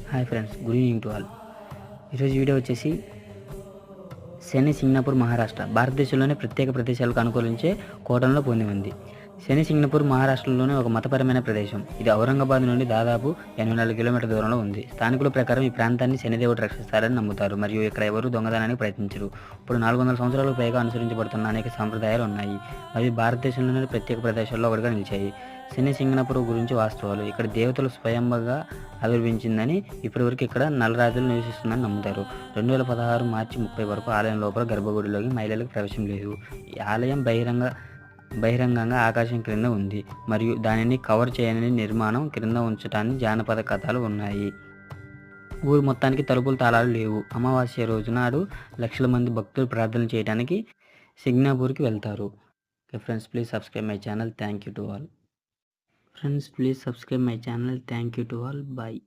Hi friends, good evening to all. ఈరోజు video వచ్చేసి శని Singapore Maharashtra భారతదేశంలోనే ప్రత్యేక ప్రదేశాలకు అనుకూలించే కోటంలో పొంది ఉంది. శని సింగపూర్ మహారాష్ట్రలోని ఒక మతపరమైన ప్రదేశం. ఇది ఔరంగాబాద్ నుండి దాదాపు 84 కిలోమీటర్ల దూరంలో ఉంది. స్థానికుల ప్రకారం ఈ ప్రాంతాన్ని శనిదేవుడు రక్షిస్తారని నమ్ముతారు మరియు ఇక్కడ ఎవరూ దొంగతనానికి ప్రయత్నించరు. ఇప్పుడు 400 సంవత్సరాలకు పైగా అనుసరించబడుతున్న అనేక సాంప్రదాయాలు ఉన్నాయి. అవి భారతదేశంలోని ప్రత్యేక ప్రదేశాల్లో ఒకటిగా నిలిచాయి. శని సింగపూర్ గురించి వాస్తవాలు. ఇక్కడ దేవతలు స్వయంగా ఆవిర్భవించిందని, ఇప్పటివరకు ఇక్కడ నల్లరాజులు నివసిస్తుందని నమ్ముతారు. 2016 మార్చి 30 వరకు ఆలయం లోపల గర్భగుడిలోకి మహిళలకు ప్రవేశం లేదు. ఈ ఆలయం బహిరంగంగా ఆకాశం క్రింద ఉంది మరియు దానిని కవర్ చేయని నిర్మాణం క్రింద ఉంచటానికి జానపద కథలు ఉన్నాయి. ఊరు మొత్తానికి తలుపులు తాళాలు లేవు. అమావాస్య రోజు నాడు లక్షల మంది భక్తులు ప్రార్థన చేయడానికి సింగపూర్కి వెళ్తారు. Friends, please subscribe my channel. Thank you to all. Friends, please subscribe my channel. Thank you to all. Bye.